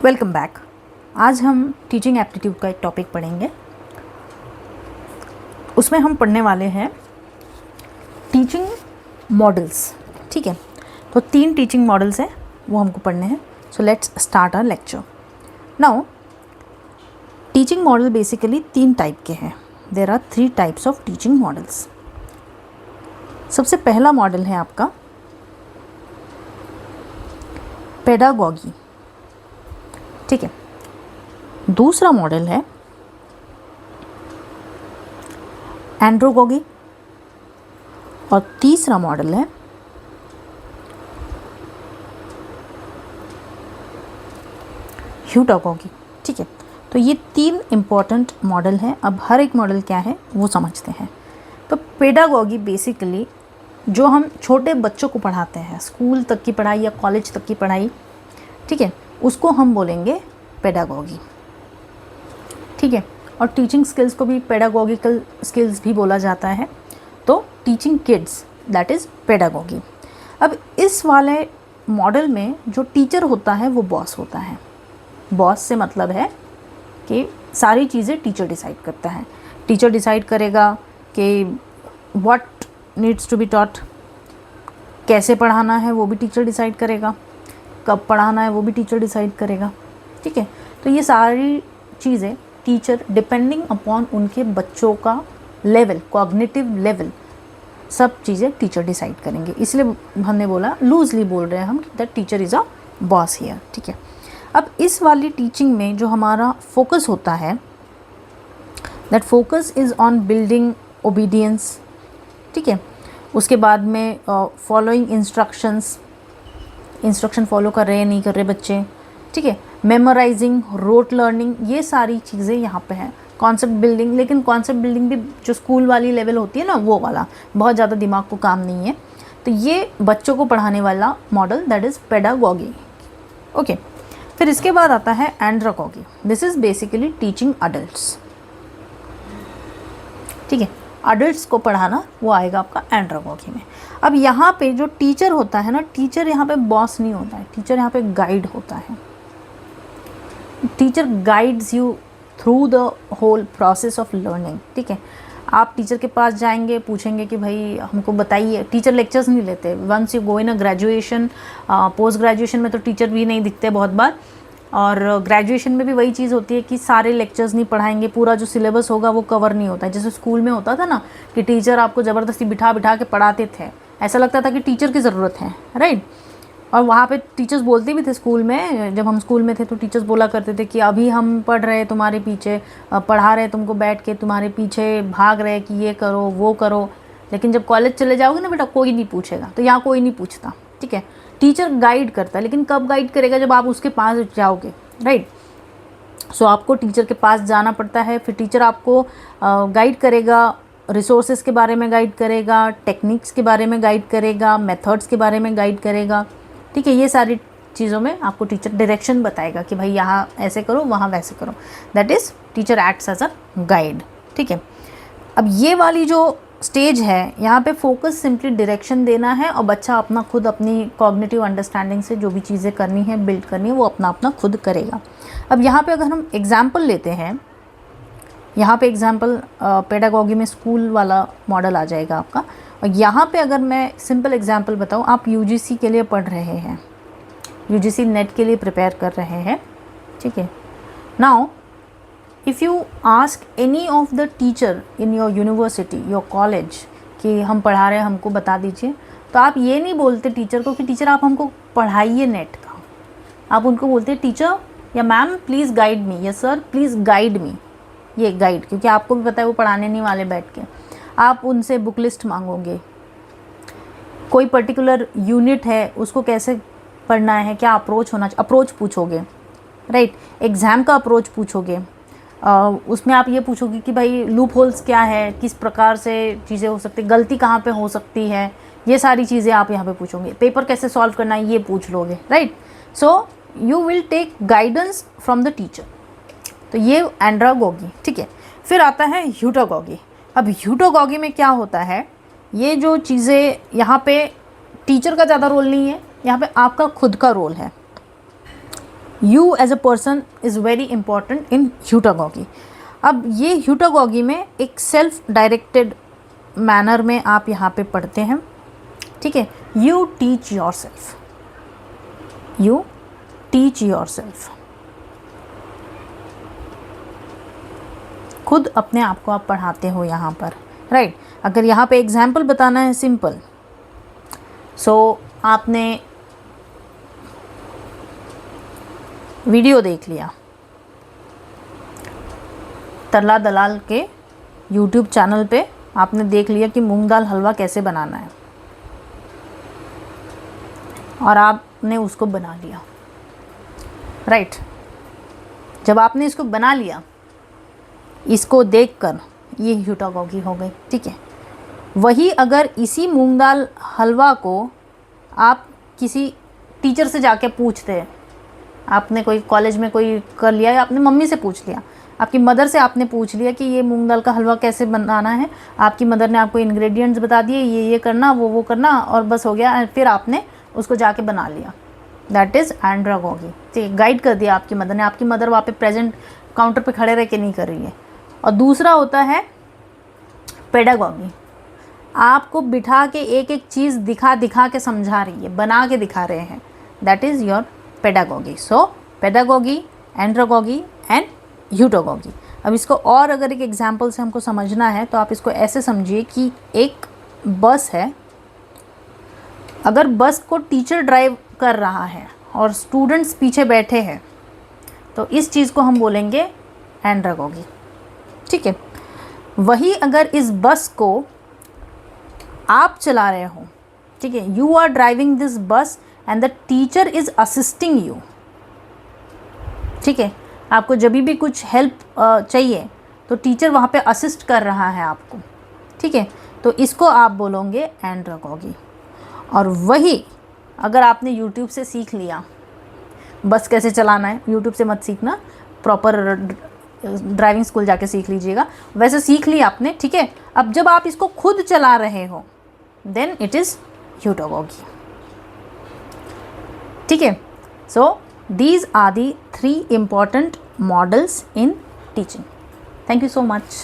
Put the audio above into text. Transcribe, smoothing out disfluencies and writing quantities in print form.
Welcome back. आज हम teaching aptitude का एक टॉपिक पढ़ेंगे। उसमें हम पढ़ने वाले हैं टीचिंग मॉडल्स। ठीक है, तो 3 टीचिंग मॉडल्स हैं, वो हमको पढ़ने हैं। So let's start our lecture now. Teaching model basically 3 type के हैं। There are 3 types of teaching models. सबसे पहला मॉडल है आपका पेडागॉगी। ठीक है, दूसरा मॉडल है एंड्रोगॉगी और तीसरा मॉडल है ह्यूटागॉगी। ठीक है, तो ये 3 इम्पॉर्टेंट मॉडल हैं। अब हर एक मॉडल क्या है वो समझते हैं। तो पेडागॉगी बेसिकली जो हम छोटे बच्चों को पढ़ाते हैं, स्कूल तक की पढ़ाई या कॉलेज तक की पढ़ाई, ठीक है, उसको हम बोलेंगे पेडागॉगी। ठीक है, और टीचिंग स्किल्स को भी पेडागॉगिकल स्किल्स भी बोला जाता है। तो teaching kids that is pedagogy. अब इस वाले मॉडल में जो टीचर होता है वो बॉस होता है। बॉस से मतलब है कि सारी चीज़ें टीचर डिसाइड करता है। टीचर डिसाइड करेगा कि what needs to be taught, कैसे पढ़ाना है वो भी टीचर डिसाइड करेगा, कब पढ़ाना है वो भी टीचर डिसाइड करेगा। ठीक है, तो ये सारी चीज़ें टीचर डिपेंडिंग अपॉन उनके बच्चों का लेवल, कॉग्निटिव लेवल, सब चीज़ें टीचर डिसाइड करेंगे। इसलिए हमने बोला, लूजली बोल रहे हैं हम, that teacher is a boss here. ठीक है, अब इस वाली टीचिंग में जो हमारा फोकस होता है, that focus is on building obedience. ठीक है, उसके बाद में फॉलोइंग इंस्ट्रक्शन फॉलो कर रहे हैं नहीं कर रहे बच्चे। ठीक है, मेमोराइजिंग, रोट लर्निंग, ये सारी चीज़ें यहाँ पे हैं। कॉन्सेप्ट बिल्डिंग, लेकिन कॉन्सेप्ट बिल्डिंग भी जो स्कूल वाली लेवल होती है ना, वो वाला बहुत ज़्यादा दिमाग को काम नहीं है। तो ये बच्चों को पढ़ाने वाला model that is pedagogy. Okay, फिर इसके बाद आता है andragogy. This is basically teaching adults. ठीक है, अडल्ट्स को पढ़ाना वो आएगा आपका एंड्रोगॉगी में। अब यहाँ पे जो टीचर होता है ना, टीचर यहाँ पे बॉस नहीं होता है, टीचर यहाँ पे गाइड होता है। Teacher guides you through the whole process of learning. ठीक है, आप टीचर के पास जाएंगे, पूछेंगे कि भाई हमको बताइए। टीचर लेक्चर्स नहीं लेते। Once you go in a graduation, post graduation में तो टीचर भी नहीं दिखते बहुत बार, और ग्रेजुएशन में भी वही चीज़ होती है कि सारे लेक्चर्स नहीं पढ़ाएंगे, पूरा जो सिलेबस होगा वो कवर नहीं होता है। जैसे स्कूल में होता था ना कि टीचर आपको ज़बरदस्ती बिठा बिठा के पढ़ाते थे, ऐसा लगता था कि टीचर की ज़रूरत है, राइट। और वहाँ पे टीचर्स बोलते भी थे स्कूल में, जब हम स्कूल में थे तो टीचर्स बोला करते थे कि अभी हम पढ़ रहे हैं तुम्हारे पीछे, पढ़ा रहे तुमको बैठ के, तुम्हारे पीछे भाग रहे कि ये करो वो करो। लेकिन जब कॉलेज चले जाओगे ना बेटा, कोई नहीं पूछेगा। तो यहाँ कोई नहीं पूछता। ठीक है, टीचर गाइड करता है, लेकिन कब गाइड करेगा, जब आप उसके पास जाओगे, राइट। सो आपको टीचर के पास जाना पड़ता है, फिर टीचर आपको गाइड करेगा, रिसोर्सेज के बारे में गाइड करेगा, टेक्निक्स के बारे में गाइड करेगा, मेथड्स के बारे में गाइड करेगा। ठीक है, ये सारी चीज़ों में आपको टीचर डायरेक्शन बताएगा कि भाई यहाँ ऐसे करो, वहाँ वैसे करो। That is teacher acts as a guide. ठीक है, अब ये वाली जो स्टेज है, यहाँ पे फोकस सिंपली डायरेक्शन देना है, और बच्चा अपना खुद अपनी कॉग्निटिव अंडरस्टैंडिंग से जो भी चीज़ें करनी है, बिल्ड करनी है, वो अपना अपना खुद करेगा। अब यहाँ पे अगर हम एग्जाम्पल लेते हैं, यहाँ पे एग्जाम्पल पेडागॉगी में स्कूल वाला मॉडल आ जाएगा आपका। और यहाँ पे अगर मैं सिंपल एग्जांपल बताऊँ, आप यूजीसी के लिए पढ़ रहे हैं, यूजीसी नेट के लिए प्रिपेयर कर रहे हैं। ठीक है, now if you ask any of the teacher in your university, your college, कि हम पढ़ा रहे हैं, हमको बता दीजिए, तो आप ये नहीं बोलते टीचर को कि टीचर आप हमको पढ़ाइए नेट का। आप उनको बोलते टीचर या मैम प्लीज़ गाइड मी, या सर प्लीज़ गाइड मी। ये गाइड, क्योंकि आपको भी पता है वो पढ़ाने नहीं वाले बैठ के। आप उनसे बुक लिस्ट मांगोगे, कोई पर्टिकुलर यूनिट है उसको कैसे पढ़ना है, क्या अप्रोच होना चाहिए, अप्रोच पूछोगे, राइट। एग्ज़ाम का अप्रोच पूछोगे, उसमें आप ये पूछोगे कि भाई लूप होल्स क्या है, किस प्रकार से चीज़ें हो सकती, गलती कहाँ पे हो सकती है, ये सारी चीज़ें आप यहाँ पे पूछोगे। पेपर कैसे सॉल्व करना है ये पूछ लोगे, right. So you will take guidance from the teacher. तो ये एंड्रोगॉगी। ठीक है, फिर आता है ह्यूटागॉगी। अब ह्यूटागॉगी में क्या होता है, ये जो चीज़ें यहाँ पे टीचर का ज़्यादा रोल नहीं है, यहाँ पे आपका खुद का रोल है। You as a person is very important in heutagogy. अब ये ह्यूटागॉगी में एक सेल्फ डायरेक्टेड मैनर में आप यहाँ पे पढ़ते हैं, ठीक है। You teach your self, you teach your self, खुद अपने आप को आप पढ़ाते हो यहाँ पर, राइट। अगर यहाँ पे एग्जाम्पल बताना है सिंपल, सो आपने वीडियो देख लिया तरला दलाल के यूट्यूब चैनल पे, आपने देख लिया कि मूंग दाल हलवा कैसे बनाना है और आपने उसको बना लिया, राइट। जब आपने इसको बना लिया, इसको देखकर ये ह्यूटागॉगी हो गई, ठीक है। वही अगर इसी मूंग दाल हलवा को आप किसी टीचर से जाके पूछते हैं, आपने कोई कॉलेज में कोई कर लिया या आपने मम्मी से पूछ लिया, आपकी मदर से आपने पूछ लिया कि ये मूंग दाल का हलवा कैसे बनाना है, आपकी मदर ने आपको इंग्रेडिएंट्स बता दिए, ये करना, वो करना, और बस हो गया, फिर आपने उसको जाके बना लिया, दैट इज़ एंड्रागॉगी, ठीक है। गाइड कर दिया आपकी मदर ने, आपकी मदर वहाँ पे प्रेजेंट काउंटर पे खड़े रह के नहीं कर रही है। और दूसरा होता है पेडागॉगी, आपको बिठा के एक एक चीज़ दिखा के समझा रही है, बना के दिखा रहे हैं, that is your pedagogy. So pedagogy, andragogy and heutagogy. अब इसको और अगर एक एग्जांपल से हमको समझना है तो आप इसको ऐसे समझिए कि एक बस है, अगर बस को टीचर ड्राइव कर रहा है और स्टूडेंट्स पीछे बैठे हैं, तो इस चीज़ को हम बोलेंगे एंड्रागॉगी, ठीक है। वही अगर इस बस को आप चला रहे हो, ठीक है, यू आर ड्राइविंग दिस बस and the teacher is assisting you, ठीक है। आपको जब भी कुछ हेल्प चाहिए तो टीचर वहाँ पे असिस्ट कर रहा है आपको, ठीक है, तो इसको आप बोलोगे एंड्रागॉगी। और वही अगर आपने यूट्यूब से सीख लिया बस कैसे चलाना है, यूट्यूब से मत सीखना, प्रॉपर ड्राइविंग स्कूल जाके सीख लीजिएगा, वैसे सीख लिया आपने, ठीक है। अब जब आप इसको खुद चला रहे हो देन इट इज़ ह्यूटागॉगी, ठीक है। सो these are the 3 important models in teaching. Thank you so much.